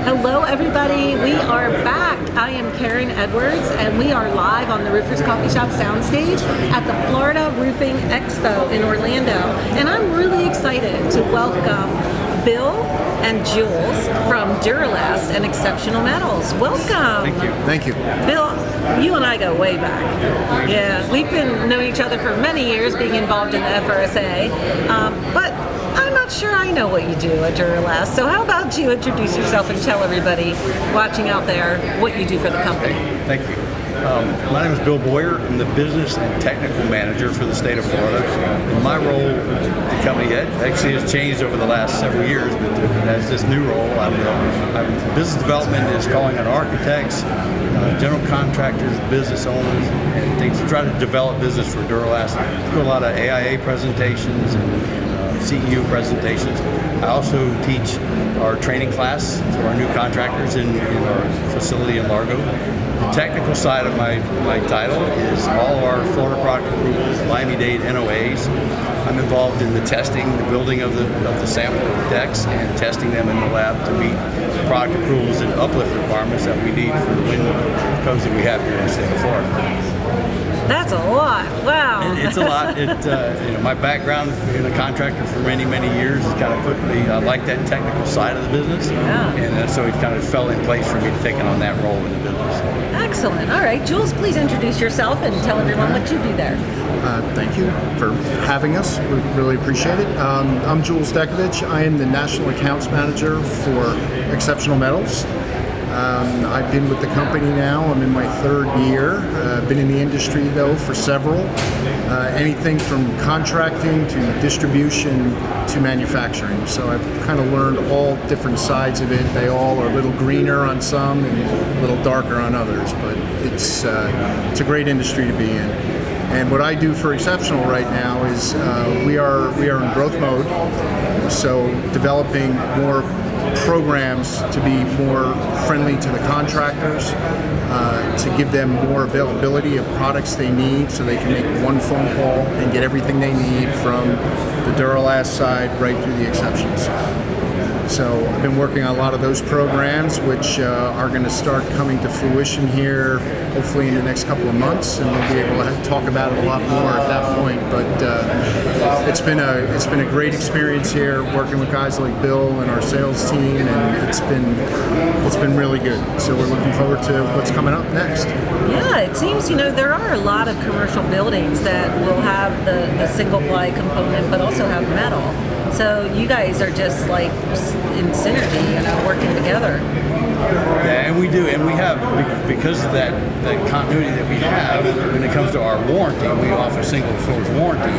Hello everybody, we are back. I am Karen Edwards and we are live on the Roofers Coffee Shop soundstage at the Florida Roofing Expo in Orlando. And I'm really excited to welcome Bill and Jules from Duro-Last and Exceptional Metals. Welcome. Thank you. Thank you. Bill, you and I go way back. Yeah, we've been knowing each other for many years, being involved in the FRSA, but I'm not sure I know what you do at Duro-Last. So how about you introduce yourself and tell everybody watching out there what you do for the company. Thank you. My name is Bill Boyer. I'm the business and technical manager for the state of Florida. And my role at the company actually has changed over the last several years, but as this new role, I'm business development is calling on architects, general contractors, business owners, and things to try to develop business for Duro-Last. I do a lot of AIA presentations and CEU presentations. I also teach our training class for our new contractors in our facility in Largo. The technical side of my title is all of our Florida product approvals, Miami-Dade NOAs. I'm involved in the testing, the building of the sample decks and testing them in the lab to meet product approvals and uplift requirements that we need for the wind codes that we have here in the state of Florida. That's a lot. Wow. It's a lot. My background being a contractor for many, many years has kind of put me, I like that technical side of the business. Yeah. And so it kind of fell in place for me to take on that role in the business. Excellent. All right, Jules, please introduce yourself and tell everyone what you do there. Thank you for having us. We really appreciate it. I'm Jules Dekovics. I am the National Accounts Manager for Exceptional Metals. I've been with the company now. I'm in my third year. Been in the industry though for several. Anything from contracting to distribution to manufacturing. So I've kind of learned all different sides of it. They all are a little greener on some and a little darker on others. But it's a great industry to be in. And what I do for Exceptional right now is we are in growth mode. So developing more programs to be more friendly to the contractors, to give them more availability of products they need so they can make one phone call and get everything they need from the Duro-Last side right through the Exceptional side. So I've been working on a lot of those programs which are going to start coming to fruition here hopefully in the next couple of months, and we'll be able to talk about it a lot more at that point. But it's been a great experience here working with guys like Bill and our sales team, and it's been really good. So we're looking forward to what's coming up next. Yeah, it seems there are a lot of commercial buildings that will have the single ply component but also have metal. So you guys are just like in synergy, working together. Yeah, and we do, and we have, because of that continuity that we have, when it comes to our warranty, we offer single source warranty.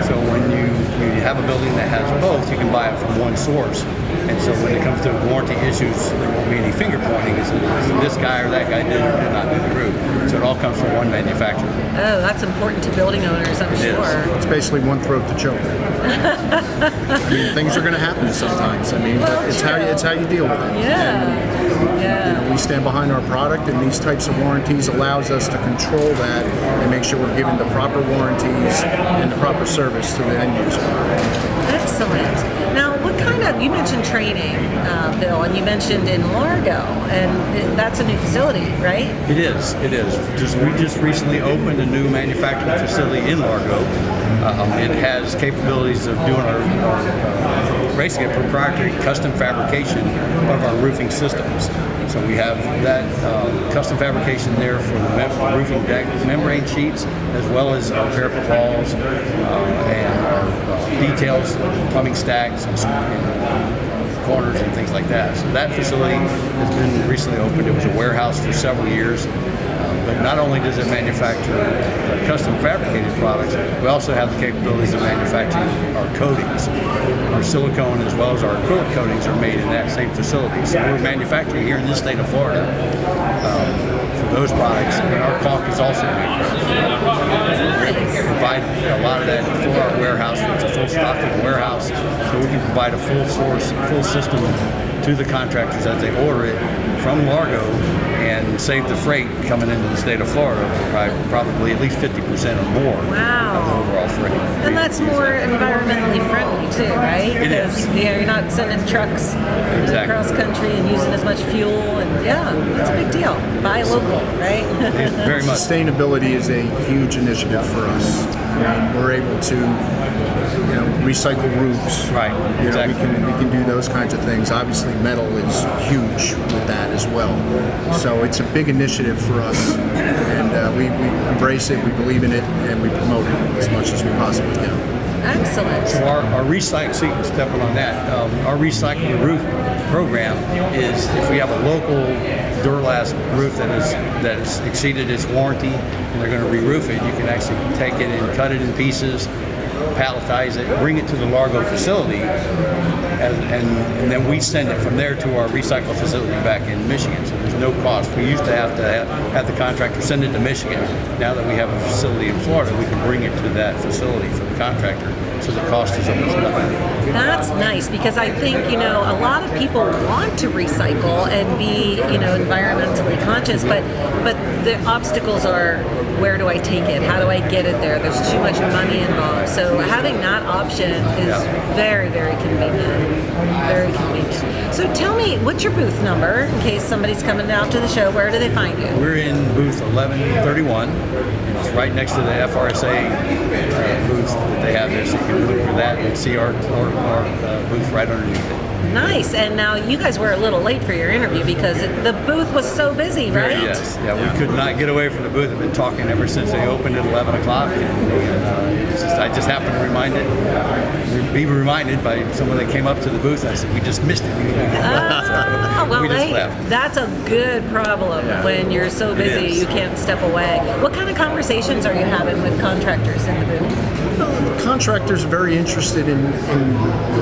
So when you have a building that has both, you can buy it from one source. And so when it comes to warranty issues, there won't be any finger pointing. It's this guy or that guy did or did not do the roof. So it all comes from one manufacturer. Oh, that's important to building owners, I'm sure. It's basically one throat to choke. I mean, things are going to happen sometimes. I mean, but it's how you deal with it. Yeah. Yeah. We stand behind our product, and these types of warranties allows us to control that and make sure we're giving the proper warranties and the proper service to the end user. Excellent. Now, what kind of, you mentioned training, Bill, and you mentioned in Largo, and that's a new facility, right? It is. We just recently opened a new manufacturing facility in Largo. It has capabilities of doing our basically a proprietary custom fabrication of our roofing systems. So we have that custom fabrication there for the roofing deck membrane sheets, as well as our parapet walls and our details, plumbing stacks, and corners and things like that. So that facility has been recently opened. It was a warehouse for several years. But not only does it manufacture custom fabricated products, we also have the capabilities of manufacturing our coatings. Our silicone as well as our acrylic coatings are made in that same facility. So we're manufacturing here in this state of Florida for those products, and our caulk is also made. We provide a lot of that for our warehouse. It's a full stocking warehouse, so we can provide a full system to the contractors as they order it from Largo, and and save the freight coming into the state of Florida by probably at least 50% or more Wow. of the overall freight. And that's more environmentally friendly too, right? It is. Yeah, you're not sending trucks across country and using as much fuel, and yeah, it's a big deal. Buy local, right? Very much. Sustainability is a huge initiative for us. I mean, we're able to, recycle roofs. Right, You exactly. know, we can do those kinds of things. Obviously, metal is huge with that as well. So it's a big initiative for us, and we embrace it, we believe in it, and we promote it as much as we possibly can. Excellent. So our recycle, so you can step on that, our recycling roof program is if we have a local Duro-Last roof that has exceeded its warranty and they're going to re-roof it, you can actually take it and cut it in pieces, palletize it, bring it to the Largo facility, and then we send it from there to our recycle facility back in Michigan. So there's no cost. We used to have the contractor send it to Michigan. Now that we have a facility in Florida, we can bring it to that facility for the contractor. So the cost is almost nothing. That's nice, because I think, a lot of people want to recycle and be, environmentally conscious, but the obstacles are, where do I take it? How do I get it there? There's too much money involved. So having that option is very, very convenient. Very convenient. So tell me, what's your booth number in case somebody's coming out to the show? Where do they find you? We're in booth 1131. It's right next to the FRSA booth that they have there, so you can look for that and see our booth right underneath it. Nice. And now you guys were a little late for your interview because the booth was so busy, right? Yes. Yeah, we could not get away from the booth. I've been talking ever since they opened at 11 o'clock. And I just happened to be reminded by someone that came up to the booth. I said, we just missed it. Well, we just hey, left. that's a good problem when you're so busy you can't step away. What kind of conversations are you having with contractors in the booth? Contractors are very interested in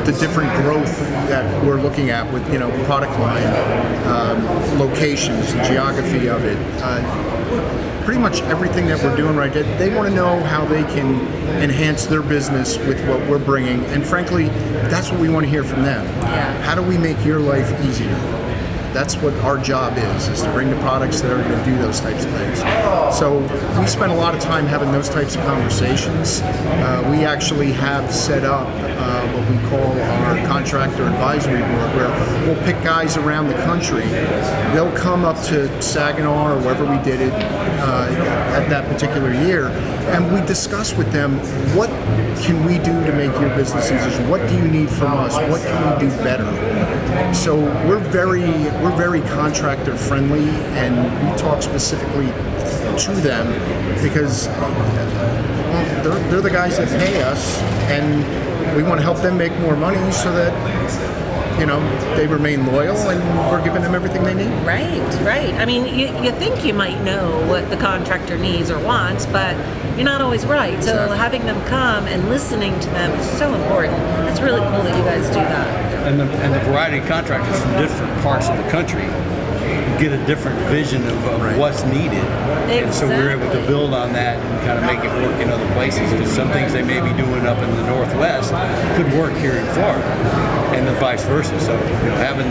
the different growth that we're looking at with product line, locations, geography of it. Pretty much everything that we're doing right now, they want to know how they can enhance their business with what we're bringing, and frankly, that's what we want to hear from them. How do we make your life easier? That's what our job is to bring the products that are going to do those types of things. So we spend a lot of time having those types of conversations. We actually have set up what we call our contractor advisory board, where we'll pick guys around the country. They'll come up to Saginaw or wherever we did it at that particular year, and we discuss with them, what can we do to make your business easier? What do you need from us? What can we do better? So we're very contractor friendly, and we talk specifically to them because they're the guys that pay us, and we want to help them make more money so that they remain loyal, and we're giving them everything they need. Right. I mean, you think you might know what the contractor needs or wants, but you're not always right. So having them come and listening to them is so important. It's really cool that you guys do that. And the variety of contractors from different parts of the country get a different vision of what's needed. And so we're able to build on that and kind of make it work in other places. Because some things they may be doing up in the Northwest could work here in Florida, and the vice versa. So having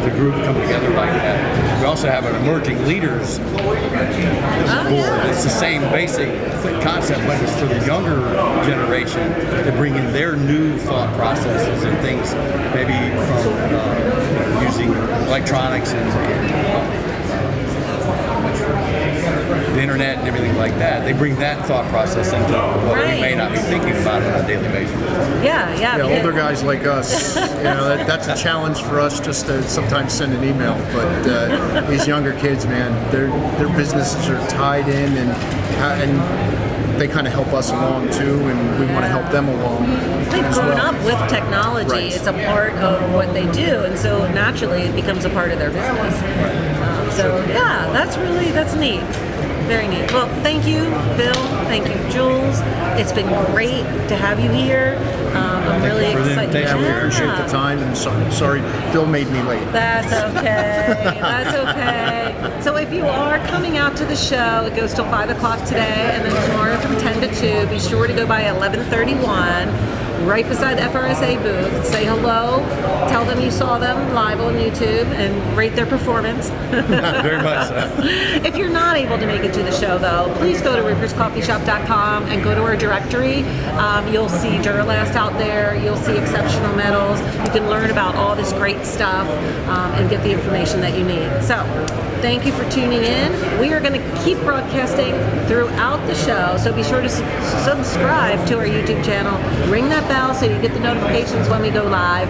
the group come together like that. We also have an emerging leaders board. It's the same basic concept, but it's for the younger generation to bring in their new thought processes and things, maybe from using electronics and the internet and everything like that. They bring that thought process into what we may not be thinking about on a daily basis. Yeah. Older guys like us, that's a challenge for us just to sometimes send an email. But these younger kids, man, their businesses are tied in, and they kind of help us along too, and we want to help them along. They've grown up with technology. Right. It's a part of what they do, and so naturally it becomes a part of their business. That's neat. Very neat. Well, thank you, Bill. Thank you, Jules. It's been great to have you here. I'm really excited. Yeah, we appreciate the time, and sorry Bill made me late. That's okay. That's okay. So if you are coming out to the show, it goes till 5 o'clock today, and then tomorrow from 10 to 2. Be sure to go by 1131. Right beside the FRSA booth. Say hello. Tell them you saw them live on YouTube and rate their performance. Very much so. If you're not able to make it to the show, though, please go to RoofersCoffeeShop.com and go to our directory. You'll see Duro-Last out there. You'll see Exceptional Metals. You can learn about all this great stuff and get the information that you need. So, thank you for tuning in. We are going to keep broadcasting throughout the show, so be sure to subscribe to our YouTube channel. Ring that bell so you get the notifications when we go live.